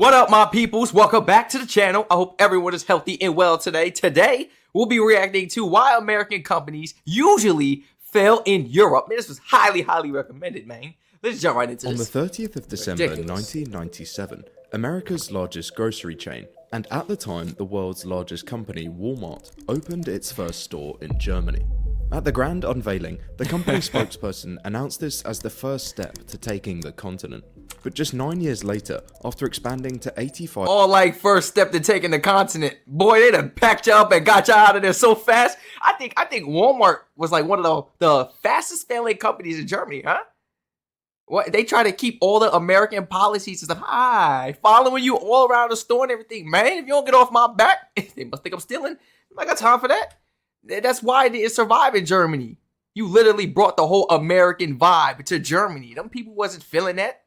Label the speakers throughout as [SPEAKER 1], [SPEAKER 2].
[SPEAKER 1] What up, my peoples? Welcome back to the channel. I hope everyone is healthy and well today. Today, we'll be reacting to why American companies usually fail in Europe. Man, this was highly recommended, man. Let's jump right into this.
[SPEAKER 2] On the 30th of December 1997, America's largest grocery chain, and at the time the world's largest company, Walmart, opened its first store in Germany. At the grand unveiling, the company spokesperson announced this as the first step to taking the continent. But just 9 years later, after expanding to 85...
[SPEAKER 1] first step to taking the continent. Boy, they done packed you up and got you out of there so fast. I think Walmart was like one of the fastest failing companies in Germany, huh? What, they try to keep all the American policies and stuff. Hi, following you all around the store and everything. Man, if you don't get off my back, they must think I'm stealing. I got time for that. That's why they survive in Germany. You literally brought the whole American vibe to Germany. Them people wasn't feeling that.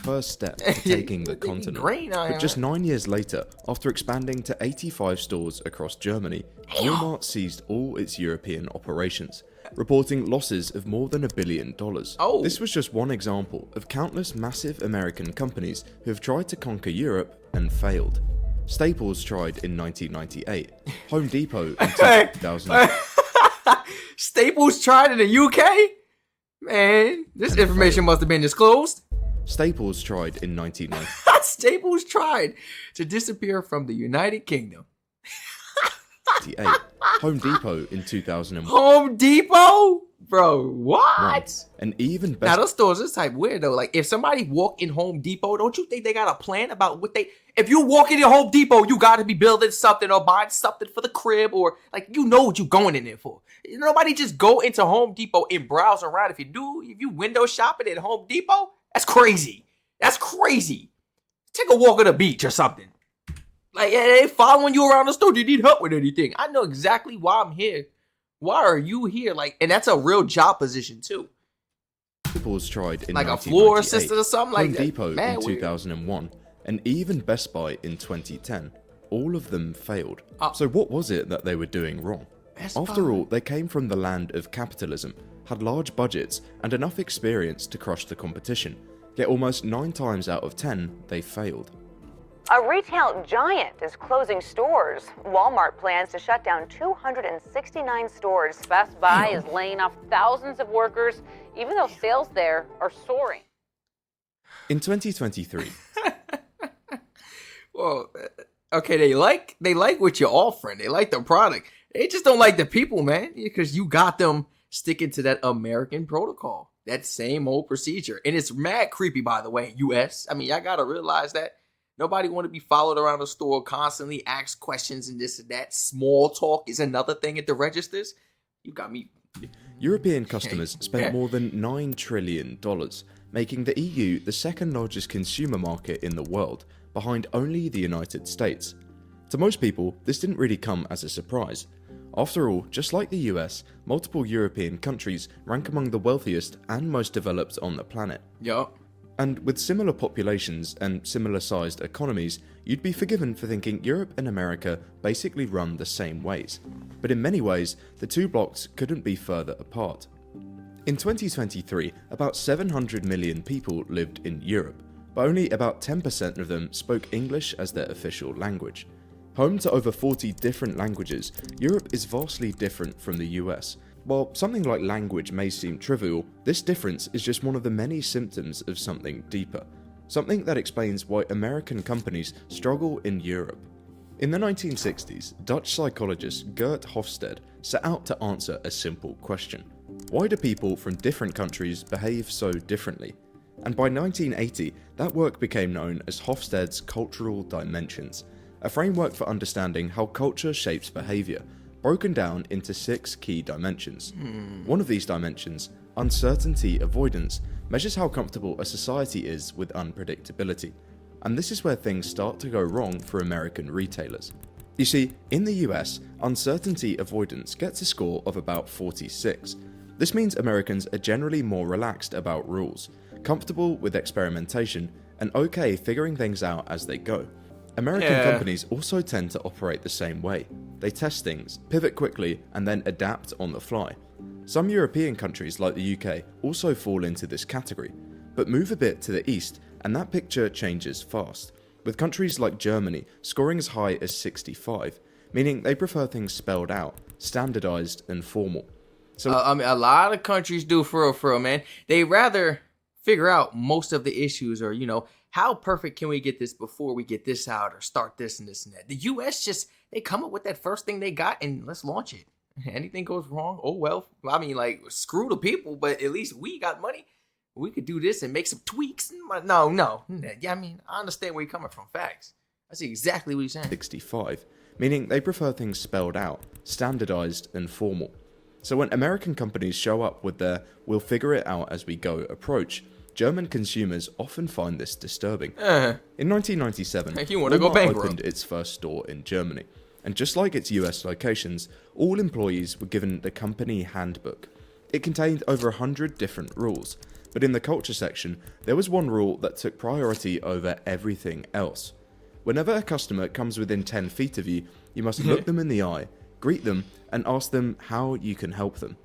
[SPEAKER 2] First step to taking the continent. But just 9 years later, after expanding to 85 stores across Germany, Walmart seized all its European operations, reporting losses of more than $1 billion. This was just one example of countless massive American companies who have tried to conquer Europe and failed. Staples tried in 1998, Home Depot in 2000.
[SPEAKER 1] Staples tried in the UK? Man, this information must have been disclosed.
[SPEAKER 2] Staples tried in 1990.
[SPEAKER 1] Staples tried to disappear from the United Kingdom.
[SPEAKER 2] Home Depot in 2001.
[SPEAKER 1] Home Depot? Bro, what?
[SPEAKER 2] And even
[SPEAKER 1] now those stores is type weird though. Like if somebody walk in Home Depot, don't you think they got a plan about what they... If you walk into Home Depot, you got to be building something or buying something for the crib, or like you know what you going in there for. Nobody just go into Home Depot and browse around. If you window shopping at Home Depot, that's crazy. That's crazy. Take a walk on the beach or something. Like they following you around the store. Do you need help with anything? I know exactly why I'm here. Why are you here? Like, and that's a real job position too.
[SPEAKER 2] Staples tried in
[SPEAKER 1] like a floor assistant or something like
[SPEAKER 2] Home
[SPEAKER 1] that.
[SPEAKER 2] Depot
[SPEAKER 1] Man,
[SPEAKER 2] in 2001, and even Best Buy in 2010. All of them failed. So what was it that they were doing wrong? After all, they came from the land of capitalism, had large budgets and enough experience to crush the competition. Yet almost 9 times out of 10, they failed.
[SPEAKER 3] A retail giant is closing stores. Walmart plans to shut down 269 stores. Best Buy is laying off thousands of workers, even though sales there are soaring.
[SPEAKER 2] In 2023.
[SPEAKER 1] Well, okay, they like what you're offering. They like the product. They just don't like the people, man, because you got them sticking to that American protocol, that same old procedure. And it's mad creepy, by the way, US. I mean, y'all got to realize that. Nobody want to be followed around the store, constantly ask questions and this and that. Small talk is another thing at the registers. You got me.
[SPEAKER 2] European customers spent more than $9 trillion, making the EU the second largest consumer market in the world, behind only the United States. To most people, this didn't really come as a surprise. After all, just like the US, multiple European countries rank among the wealthiest and most developed on the planet.
[SPEAKER 1] Yup.
[SPEAKER 2] And with similar populations and similar sized economies, you'd be forgiven for thinking Europe and America basically run the same ways. But in many ways, the two blocks couldn't be further apart. In 2023, about 700 million people lived in Europe, but only about 10% of them spoke English as their official language. Home to over 40 different languages, Europe is vastly different from the US. While something like language may seem trivial, this difference is just one of the many symptoms of something deeper. Something that explains why American companies struggle in Europe. In the 1960s, Dutch psychologist Gert Hofstede set out to answer a simple question. Why do people from different countries behave so differently? And by 1980, that work became known as Hofstede's Cultural Dimensions, a framework for understanding how culture shapes behavior, broken down into 6 key dimensions. One of these dimensions, uncertainty avoidance, measures how comfortable a society is with unpredictability. And this is where things start to go wrong for American retailers. You see, in the US, uncertainty avoidance gets a score of about 46. This means Americans are generally more relaxed about rules, comfortable with experimentation, and okay figuring things out as they go. American companies also tend to operate the same way. They test things, pivot quickly, and then adapt on the fly. Some European countries like the UK also fall into this category, but move a bit to the east and that picture changes fast. with countries like Germany scoring as high as 65, meaning they prefer things spelled out, standardized and formal. So
[SPEAKER 1] I mean, a lot of countries do for real, man. They rather figure out most of the issues, or how perfect can we get this before we get this out, or start this and this and that. The U.S. they come up with that first thing they got and let's launch it. Anything goes wrong, oh well. I mean, like, screw the people, but at least we got money. We could do this and make some tweaks. No. Yeah, I mean, I understand where you're coming from. Facts. I see exactly what you're saying.
[SPEAKER 2] 65, meaning they prefer things spelled out, standardized and formal. So when American companies show up with their "we'll figure it out as we go" approach, German consumers often find this disturbing. In 1997,
[SPEAKER 1] you wanna go
[SPEAKER 2] Walmart
[SPEAKER 1] bankrupt.
[SPEAKER 2] opened its first store in Germany, and just like its US locations, all employees were given the company handbook. It contained over 100 different rules, but in the culture section, there was one rule that took priority over everything else. Whenever a customer comes within 10 feet of you, you must look them in the eye, greet them, and ask them how you can help them.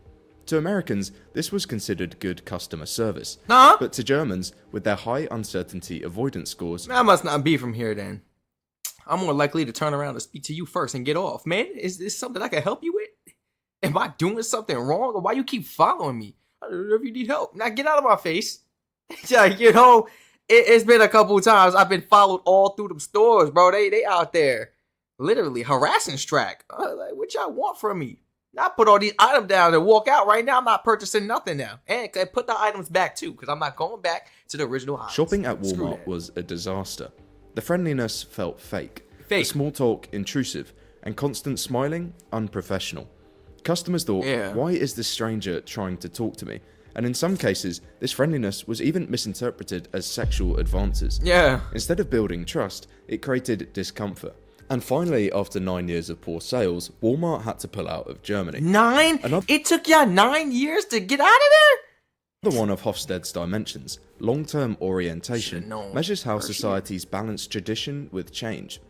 [SPEAKER 2] To Americans, this was considered good customer service.
[SPEAKER 1] Nah.
[SPEAKER 2] But to Germans, with their high uncertainty avoidance scores,
[SPEAKER 1] I must not be from here then. I'm more likely to turn around and speak to you first and get off. Man, is this something I can help you with? Am I doing something wrong, or why you keep following me? I don't know if you need help. Now get out of my face. Like, it's been a couple times I've been followed all through them stores, bro. They out there literally harassing Strac. Like, what y'all want from me? Now I put all these items down and walk out right now. I'm not purchasing nothing now. And I put the items back too, because I'm not going back to the original items.
[SPEAKER 2] shopping at
[SPEAKER 1] Screw
[SPEAKER 2] Walmart
[SPEAKER 1] that.
[SPEAKER 2] was a disaster. The friendliness felt fake.
[SPEAKER 1] Fake.
[SPEAKER 2] The small talk intrusive, and constant smiling unprofessional. Customers thought,
[SPEAKER 1] Yeah.
[SPEAKER 2] why is this stranger trying to talk to me? And in some cases, this friendliness was even misinterpreted as sexual advances.
[SPEAKER 1] Yeah.
[SPEAKER 2] Instead of building trust, it created discomfort. And finally, after 9 years of poor sales, Walmart had to pull out of Germany.
[SPEAKER 1] 9? It took y'all 9 years to get out of there?
[SPEAKER 2] Another one of Hofstede's dimensions, long-term orientation,
[SPEAKER 1] Should've known.
[SPEAKER 2] measures how
[SPEAKER 1] First year.
[SPEAKER 2] societies balance tradition with change.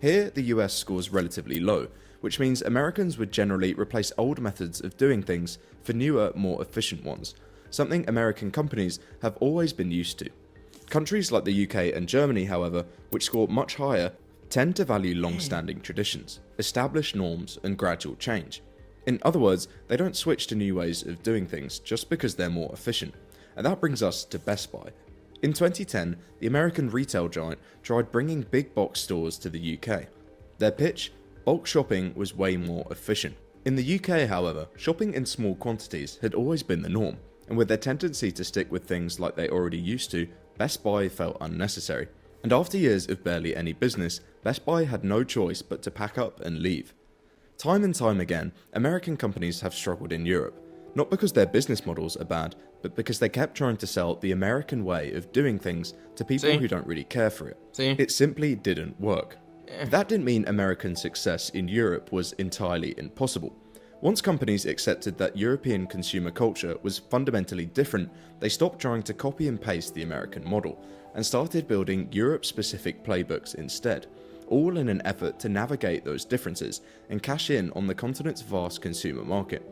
[SPEAKER 2] Here, the US scores relatively low, which means Americans would generally replace old methods of doing things for newer, more efficient ones, something American companies have always been used to. Countries like the UK and Germany, however, which score much higher, tend to value long-standing traditions, established norms, and gradual change. In other words, they don't switch to new ways of doing things just because they're more efficient. And that brings us to Best Buy. In 2010, the American retail giant tried bringing big box stores to the UK. Their pitch? Bulk shopping was way more efficient. In the UK, however, shopping in small quantities had always been the norm, and with their tendency to stick with things like they already used to, Best Buy felt unnecessary. And after years of barely any business, Best Buy had no choice but to pack up and leave. Time and time again, American companies have struggled in Europe, not because their business models are bad, but because they kept trying to sell the American way of doing things to people
[SPEAKER 1] See?
[SPEAKER 2] who don't really care for it.
[SPEAKER 1] See?
[SPEAKER 2] It simply didn't work. That didn't mean American success in Europe was entirely impossible. Once companies accepted that European consumer culture was fundamentally different, they stopped trying to copy and paste the American model, and started building Europe-specific playbooks instead, all in an effort to navigate those differences and cash in on the continent's vast consumer market.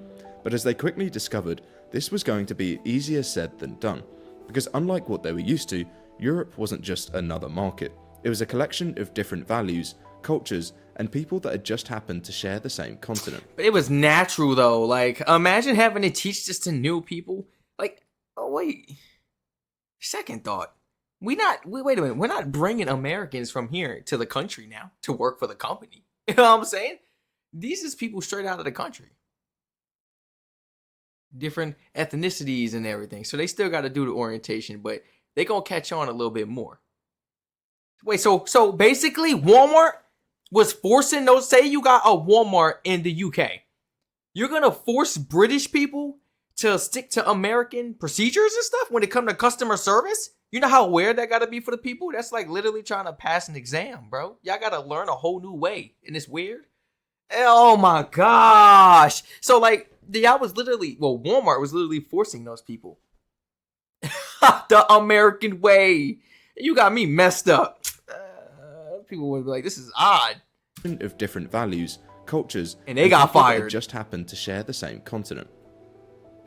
[SPEAKER 2] But as they quickly discovered, this was going to be easier said than done, because unlike what they were used to, Europe wasn't just another market. It was a collection of different values, cultures, and people that had just happened to share the same continent.
[SPEAKER 1] But it was natural though. Like, imagine having to teach this to new people. Like, oh wait. Second thought. Wait a minute. We're not bringing Americans from here to the country now to work for the company. You know what I'm saying? These is people straight out of the country. Different ethnicities and everything. So they still got to do the orientation, but they gonna catch on a little bit more. Wait, so basically Walmart was forcing those, say you got a Walmart in the UK. You're gonna force British people to stick to American procedures and stuff when it comes to customer service? You know how weird that gotta be for the people? That's like literally trying to pass an exam, bro. Y'all gotta learn a whole new way, and it's weird. Oh my gosh. So like, Walmart was literally forcing those people. The American way. You got me messed up. People would be like, this is odd.
[SPEAKER 2] Of different values, cultures,
[SPEAKER 1] And they got
[SPEAKER 2] people that had
[SPEAKER 1] fired.
[SPEAKER 2] just happened to share the same continent.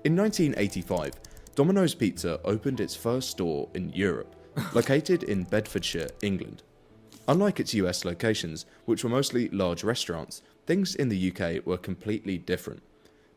[SPEAKER 2] In 1985, Domino's Pizza opened its first store in Europe, located in Bedfordshire, England. Unlike its US locations, which were mostly large restaurants, things in the UK were completely different.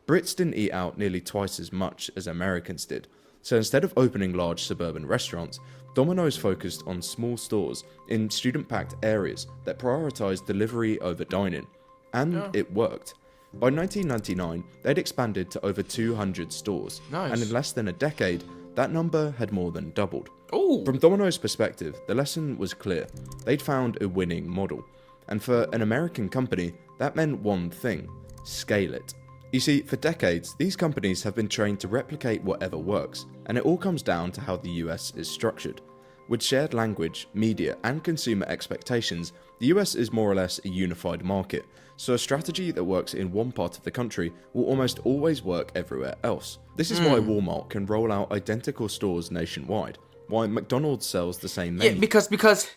[SPEAKER 2] Brits didn't eat out nearly twice as much as Americans did, so instead of opening large suburban restaurants, Domino's focused on small stores in student-packed areas that prioritised delivery over dining. And it worked. By 1999, they'd expanded to over 200 stores, and in less than a decade, that number had more than doubled.
[SPEAKER 1] Ooh.
[SPEAKER 2] From Domino's perspective, the lesson was clear. They'd found a winning model. And for an American company, that meant one thing: scale it. You see, for decades, these companies have been trained to replicate whatever works, and it all comes down to how the US is structured. With shared language, media, and consumer expectations, the US is more or less a unified market, so a strategy that works in one part of the country will almost always work everywhere else. This is why Walmart can roll out identical stores nationwide, why McDonald's sells the same menu.
[SPEAKER 1] Yeah, because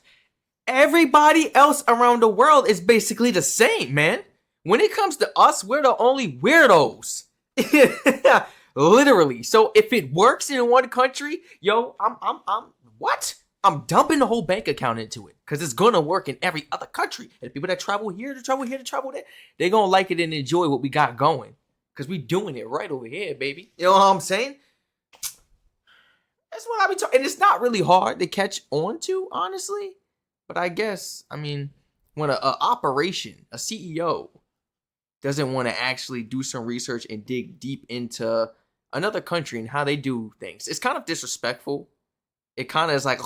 [SPEAKER 1] everybody else around the world is basically the same, man. When it comes to us, we're the only weirdos. Literally. So if it works in one country, yo, I'm dumping the whole bank account into it, because it's gonna work in every other country. And the people that travel here, to travel there, they're gonna like it and enjoy what we got going, because we doing it right over here, baby. You know what I'm saying? That's what I be talking. And it's not really hard to catch on to, honestly. But I guess, I mean, when a operation, a CEO, doesn't want to actually do some research and dig deep into another country and how they do things, it's kind of disrespectful. It kind of is like,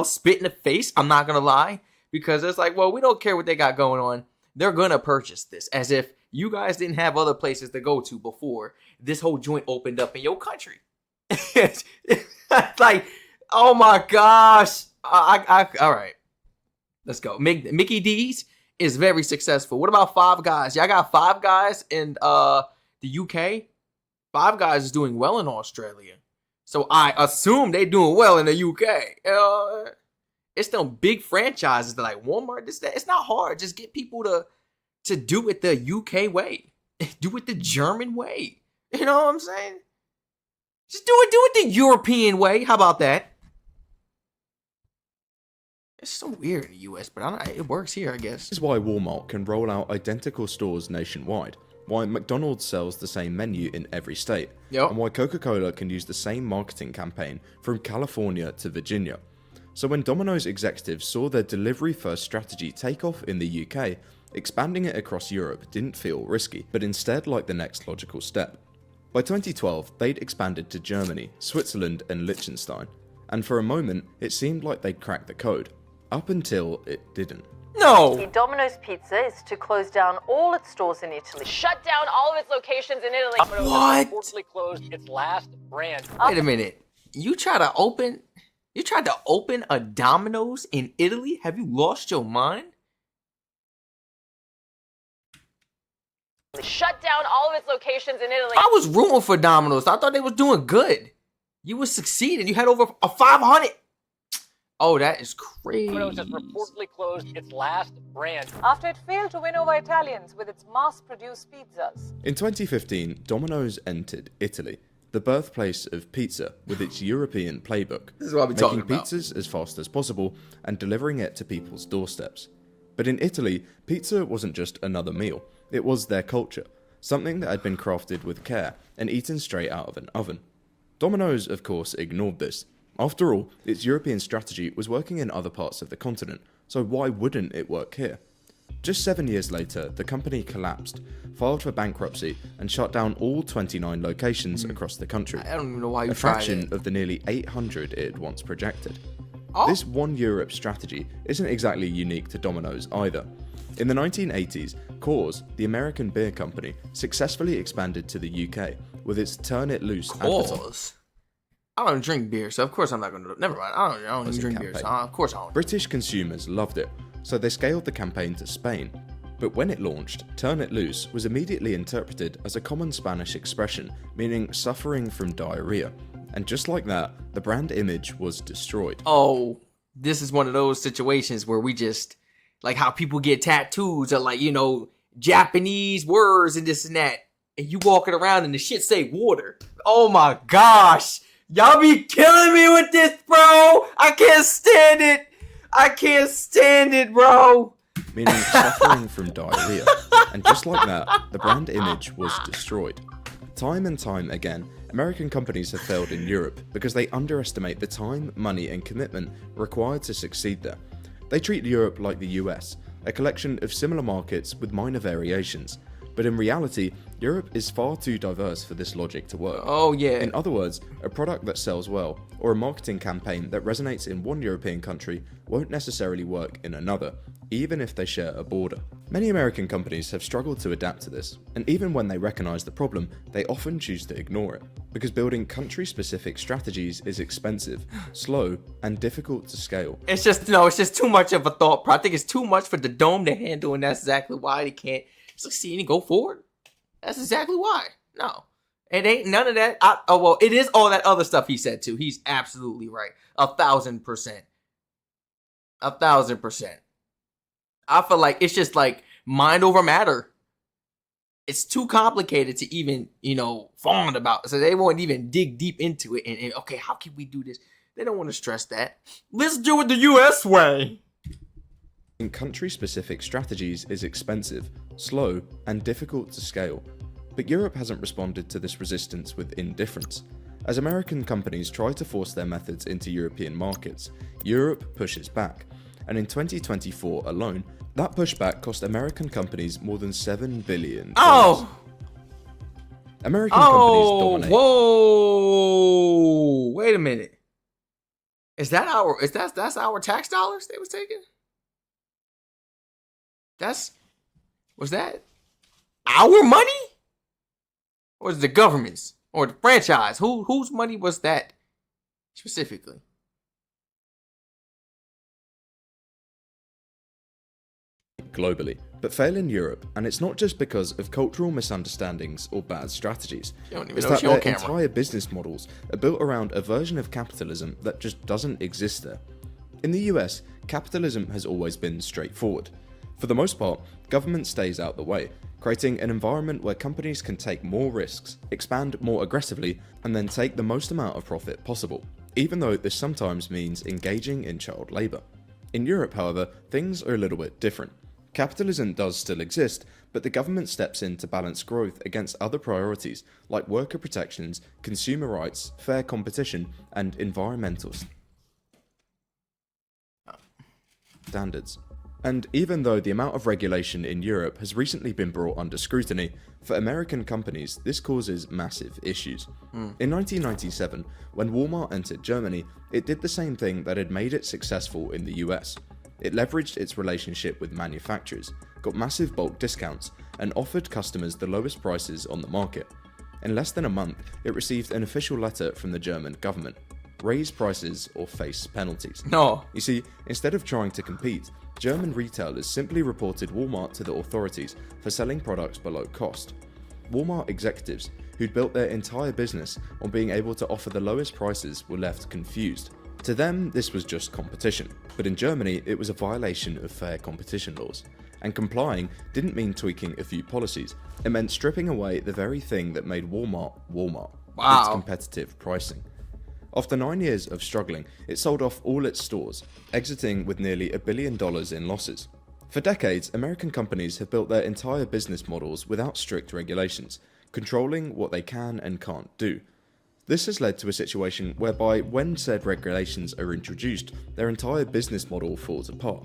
[SPEAKER 1] spit in the face. I'm not going to lie. Because it's like, well, we don't care what they got going on. They're going to purchase this. As if you guys didn't have other places to go to before this whole joint opened up in your country. Like, oh my gosh. All right. Let's go. Mickey D's is very successful. What about Five Guys? Y'all got Five Guys in the UK? Five Guys is doing well in Australia. So I assume they doing well in the UK. It's them big franchises that like Walmart, this, that. It's not hard. Just get people to do it the UK way. Do it the German way. You know what I'm saying? Just do it the European way. How about that? It's so weird in the US, but it works here, I guess.
[SPEAKER 2] This is why Walmart can roll out identical stores nationwide, why McDonald's sells the same menu in every state, and why Coca-Cola can use the same marketing campaign from California to Virginia. So when Domino's executives saw their delivery-first strategy take off in the UK, expanding it across Europe didn't feel risky, but instead like the next logical step. By 2012, they'd expanded to Germany, Switzerland, and Liechtenstein, and for a moment, it seemed like they'd cracked the code. Up until it didn't.
[SPEAKER 1] No!
[SPEAKER 4] Domino's Pizza is to close down all its stores in Italy.
[SPEAKER 3] Shut down all of its locations in Italy.
[SPEAKER 5] Domino
[SPEAKER 1] What?
[SPEAKER 5] has reportedly closed its last branch.
[SPEAKER 1] Wait a minute. You tried to open a Domino's in Italy? Have you lost your mind?
[SPEAKER 3] Shut down all of its locations in Italy.
[SPEAKER 1] I was rooting for Domino's. I thought they was doing good. You were succeeding. You had over a 500. Oh, that is crazy.
[SPEAKER 5] Domino's has reportedly closed its last branch.
[SPEAKER 6] After it failed to win over Italians with its mass-produced pizzas.
[SPEAKER 2] In 2015, Domino's entered Italy, the birthplace of pizza, with its European playbook,
[SPEAKER 1] This is what we're talking
[SPEAKER 2] making
[SPEAKER 1] about.
[SPEAKER 2] pizzas as fast as possible and delivering it to people's doorsteps. But in Italy, pizza wasn't just another meal, it was their culture, something that had been crafted with care and eaten straight out of an oven. Domino's, of course, ignored this. After all, its European strategy was working in other parts of the continent, so why wouldn't it work here? Just 7 years later, the company collapsed, filed for bankruptcy, and shut down all 29 locations across the country.
[SPEAKER 1] I don't even know why you
[SPEAKER 2] A
[SPEAKER 1] tried
[SPEAKER 2] fraction
[SPEAKER 1] it.
[SPEAKER 2] of the nearly 800 it had once projected.
[SPEAKER 1] Oh.
[SPEAKER 2] This One Europe strategy isn't exactly unique to Domino's either. In the 1980s, Coors, the American beer company, successfully expanded to the UK with its Turn It Loose advertising.
[SPEAKER 1] Pause. I don't drink beer, so of course I'm not going to. Never mind. I don't even drink beer, so of course I don't.
[SPEAKER 2] British consumers loved it, so they scaled the campaign to Spain. But when it launched, Turn It Loose was immediately interpreted as a common Spanish expression, meaning suffering from diarrhea. And just like that, the brand image was destroyed.
[SPEAKER 1] Oh, this is one of those situations where we just, like how people get tattoos of like, Japanese words and this and that. And you walking around and the shit say water. Oh my gosh. Y'all be killing me with this, bro. I can't stand it. I can't stand it, bro.
[SPEAKER 2] meaning suffering from diarrhea. And just like that, the brand image was destroyed. Time and time again, American companies have failed in Europe because they underestimate the time, money, and commitment required to succeed there. They treat Europe like the US, a collection of similar markets with minor variations. But in reality, Europe is far too diverse for this logic to work.
[SPEAKER 1] Oh, yeah.
[SPEAKER 2] In other words, a product that sells well, or a marketing campaign that resonates in one European country, won't necessarily work in another, even if they share a border. Many American companies have struggled to adapt to this, and even when they recognize the problem, they often choose to ignore it, because building country-specific strategies is expensive, slow, and difficult to scale.
[SPEAKER 1] It's just too much of a thought. I think it's too much for the Dome to handle, and that's exactly why they can't succeed and go forward. That's exactly why. No. It ain't none of that. Well, it is all that other stuff he said too. He's absolutely right. 1,000%. 1,000%. I feel like it's just like mind over matter. It's too complicated to even, fawn about. So they won't even dig deep into it. And okay, how can we do this? They don't want to stress that. Let's do it the US way.
[SPEAKER 2] Country-specific strategies is expensive, slow, and difficult to scale. But Europe hasn't responded to this resistance with indifference. As American companies try to force their methods into European markets, Europe pushes back. And in 2024 alone, that pushback cost American companies more than $7 billion.
[SPEAKER 1] Oh!
[SPEAKER 2] American companies dominate.
[SPEAKER 1] Whoa! Wait a minute. That's our tax dollars they was taking? Was that our money? Or was it the government's? Or the franchise? Whose money was that specifically?
[SPEAKER 2] Globally, but fail in Europe, and it's not just because of cultural misunderstandings or bad strategies. It's that their entire business models are built around a version of capitalism that just doesn't exist there. In the US, capitalism has always been straightforward. For the most part, government stays out the way, creating an environment where companies can take more risks, expand more aggressively, and then take the most amount of profit possible, even though this sometimes means engaging in child labour. In Europe, however, things are a little bit different. Capitalism does still exist, but the government steps in to balance growth against other priorities like worker protections, consumer rights, fair competition, and environmental standards. And even though the amount of regulation in Europe has recently been brought under scrutiny, for American companies this causes massive issues. In 1997, when Walmart entered Germany, it did the same thing that had made it successful in the US. It leveraged its relationship with manufacturers, got massive bulk discounts, and offered customers the lowest prices on the market. In less than a month, it received an official letter from the German government. Raise prices or face penalties.
[SPEAKER 1] No.
[SPEAKER 2] You see, instead of trying to compete, German retailers simply reported Walmart to the authorities for selling products below cost. Walmart executives, who'd built their entire business on being able to offer the lowest prices, were left confused. To them, this was just competition, but in Germany, it was a violation of fair competition laws. And complying didn't mean tweaking a few policies, it meant stripping away the very thing that made Walmart, its competitive pricing. After 9 years of struggling, it sold off all its stores, exiting with nearly $1 billion in losses. For decades, American companies have built their entire business models without strict regulations, controlling what they can and can't do. This has led to a situation whereby when said regulations are introduced, their entire business model falls apart.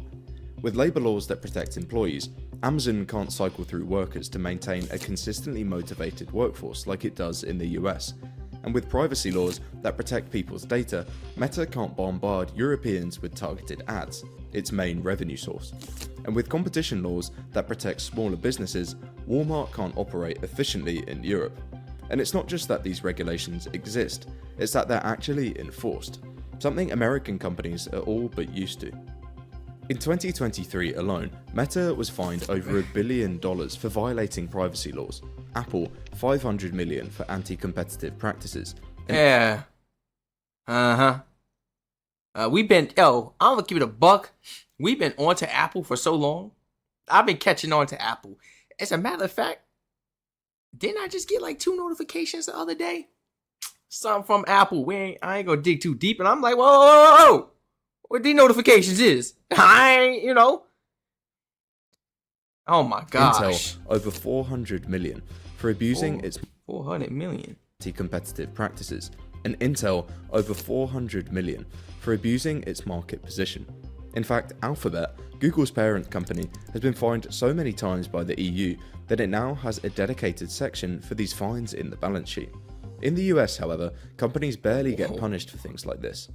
[SPEAKER 2] With labour laws that protect employees, Amazon can't cycle through workers to maintain a consistently motivated workforce like it does in the US. And with privacy laws that protect people's data, Meta can't bombard Europeans with targeted ads, its main revenue source. And with competition laws that protect smaller businesses, Walmart can't operate efficiently in Europe. And it's not just that these regulations exist, it's that they're actually enforced, something American companies are all but used to. In 2023 alone, Meta was fined over $1 billion for violating privacy laws. Apple, $500 million for anti-competitive practices.
[SPEAKER 1] Yeah. I'm gonna give it a buck. We've been on to Apple for so long. I've been catching on to Apple. As a matter of fact, didn't I just get like 2 notifications the other day? Something from Apple. I ain't gonna dig too deep. And I'm like, whoa. what the notifications is. I ain't, you know. Oh my gosh.
[SPEAKER 2] Intel over 400 million for abusing its
[SPEAKER 1] 400 million.
[SPEAKER 2] anti-competitive practices, and Intel over 400 million for abusing its market position. In fact, Alphabet, Google's parent company, has been fined so many times by the EU that it now has a dedicated section for these fines in the balance sheet. In the US, however, companies barely get punished for things like this.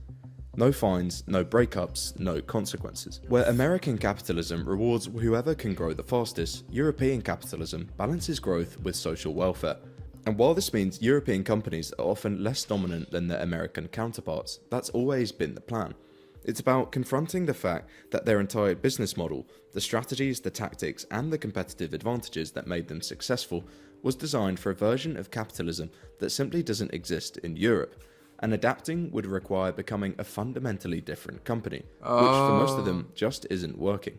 [SPEAKER 2] No fines, no breakups, no consequences. Where American capitalism rewards whoever can grow the fastest, European capitalism balances growth with social welfare. And while this means European companies are often less dominant than their American counterparts, that's always been the plan. It's about confronting the fact that their entire business model, the strategies, the tactics, and the competitive advantages that made them successful was designed for a version of capitalism that simply doesn't exist in Europe. And adapting would require becoming a fundamentally different company, which for most of them just isn't working.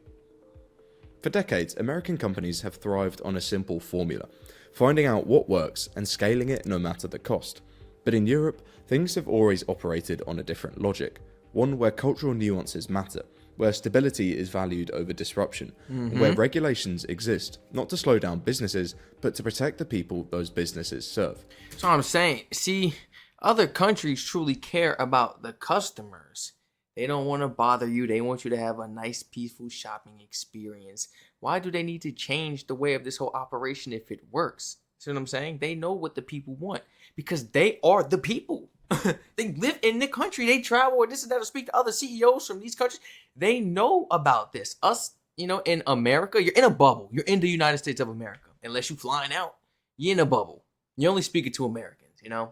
[SPEAKER 2] For decades, American companies have thrived on a simple formula, finding out what works and scaling it no matter the cost. But in Europe, things have always operated on a different logic, one where cultural nuances matter, where stability is valued over disruption, and where regulations exist, not to slow down businesses, but to protect the people those businesses serve.
[SPEAKER 1] That's what I'm saying. See, other countries truly care about the customers. They don't want to bother you. They want you to have a nice, peaceful shopping experience. Why do they need to change the way of this whole operation if it works? See what I'm saying? They know what the people want because they are the people. They live in the country. They travel or this and that or speak to other CEOs from these countries. They know about this. Us, you know, in America, you're in a bubble. You're in the United States of America. Unless you're flying out, you're in a bubble. You're only speaking to Americans, you know?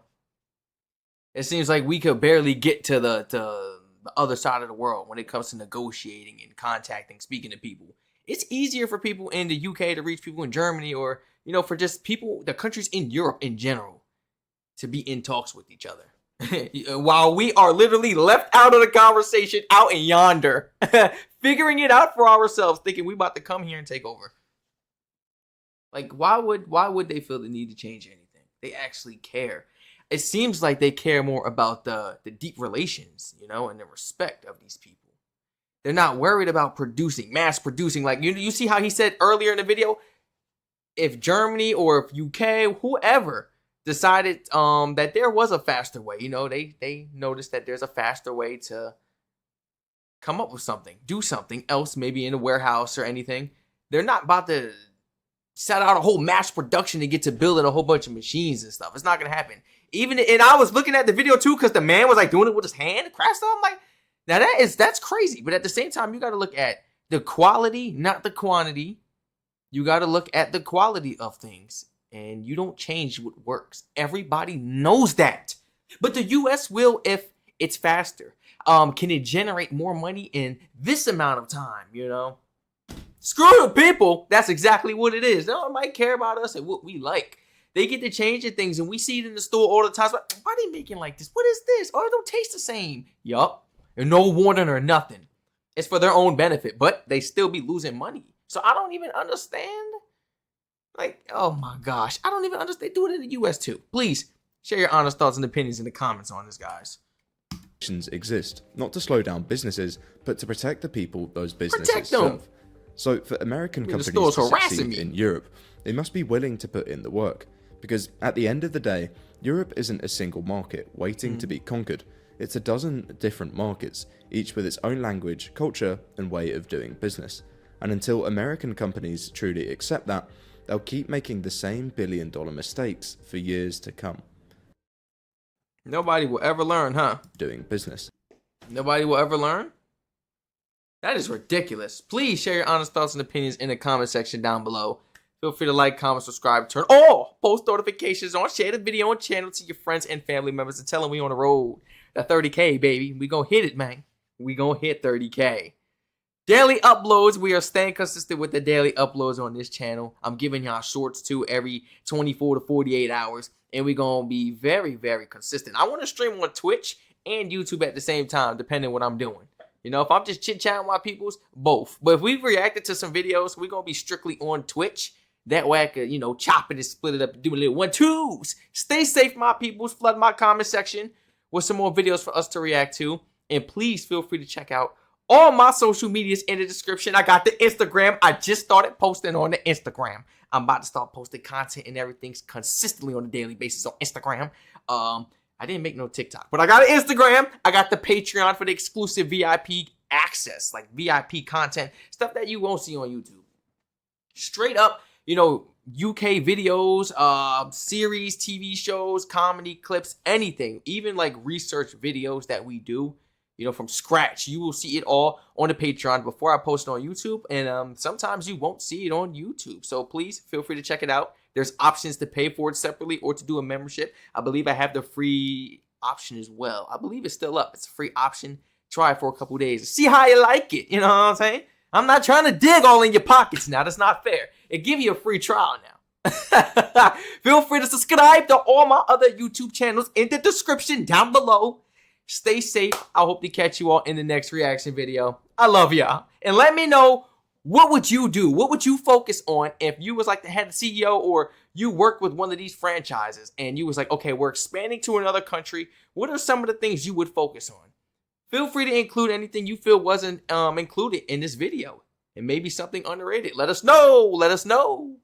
[SPEAKER 1] It seems like we could barely get to the other side of the world when it comes to negotiating and contacting, speaking to people. It's easier for people in the UK to reach people in Germany or, you know, for just people, the countries in Europe in general, to be in talks with each other. While we are literally left out of the conversation out in yonder, figuring it out for ourselves, thinking we about to come here and take over. Like, why would they feel the need to change anything? They actually care. It seems like they care more about the deep relations, you know, and the respect of these people. They're not worried about mass producing. Like, you see how he said earlier in the video, if Germany or if UK, whoever decided that there was a faster way, you know, they noticed that there's a faster way to come up with something, do something else, maybe in a warehouse or anything. They're not about to set out a whole mass production to get to building a whole bunch of machines and stuff. It's not gonna happen. And I was looking at the video too, because the man was like doing it with his hand, crashed. I'm like, now that's crazy. But at the same time, you got to look at the quality, not the quantity. You got to look at the quality of things, and you don't change what works. Everybody knows that. But the U.S. will if it's faster. Can it generate more money in this amount of time? You know, screw the people. That's exactly what it is. No one might care about us and what we like. They get to changing things, and we see it in the store all the time. Like, why are they making like this? What is this? Oh, it don't taste the same. Yup. And no warning or nothing. It's for their own benefit, but they still be losing money. So I don't even understand. Like, oh my gosh. I don't even understand. They do it in the U.S. too. Please share your honest thoughts and opinions in the comments on this, guys.
[SPEAKER 2] Exist, not to slow down businesses, but to protect the people those businesses serve. So for American companies to succeed in Europe, they must be willing to put in the work. Because at the end of the day, Europe isn't a single market waiting to be conquered. It's a dozen different markets, each with its own language, culture, and way of doing business. And until American companies truly accept that, they'll keep making the same billion-dollar mistakes for years to come.
[SPEAKER 1] Nobody will ever learn, huh?
[SPEAKER 2] Doing business.
[SPEAKER 1] Nobody will ever learn? That is ridiculous. Please share your honest thoughts and opinions in the comment section down below. Feel free to like, comment, subscribe, turn all post notifications on, share the video and channel to your friends and family members, and tell them we on the road to 30K, baby. We gonna hit it, man. We gonna hit 30K. Daily uploads. We are staying consistent with the daily uploads on this channel. I'm giving y'all shorts too every 24 to 48 hours. And we're gonna be very, very consistent. I want to stream on Twitch and YouTube at the same time, depending on what I'm doing. You know, if I'm just chit-chatting with my peoples, both. But if we reacted to some videos, we're gonna be strictly on Twitch. That way I could, you know, chop it and split it up and do a little 1-2s. Stay safe, my peoples. Flood my comment section with some more videos for us to react to. And please feel free to check out all my social medias in the description. I got the Instagram. I just started posting on the Instagram. I'm about to start posting content and everything consistently on a daily basis on Instagram. I didn't make no TikTok, but I got an Instagram. I got the Patreon for the exclusive VIP access, like VIP content, stuff that you won't see on YouTube. Straight up, you know, UK videos, series, TV shows, comedy clips, anything, even like research videos that we do, you know, from scratch. You will see it all on the Patreon before I post it on YouTube. And sometimes you won't see it on YouTube. So please feel free to check it out. There's options to pay for it separately or to do a membership. I believe I have the free option as well. I believe it's still up. It's a free option. Try it for a couple days. See how you like it. You know what I'm saying? I'm not trying to dig all in your pockets now. That's not fair. It give you a free trial now. Feel free to subscribe to all my other YouTube channels in the description down below. Stay safe. I hope to catch you all in the next reaction video. I love y'all. And let me know, what would you do? What would you focus on if you was like the head CEO or you work with one of these franchises and you was like, okay, we're expanding to another country. What are some of the things you would focus on? Feel free to include anything you feel wasn't included in this video. And maybe something underrated. Let us know. Let us know.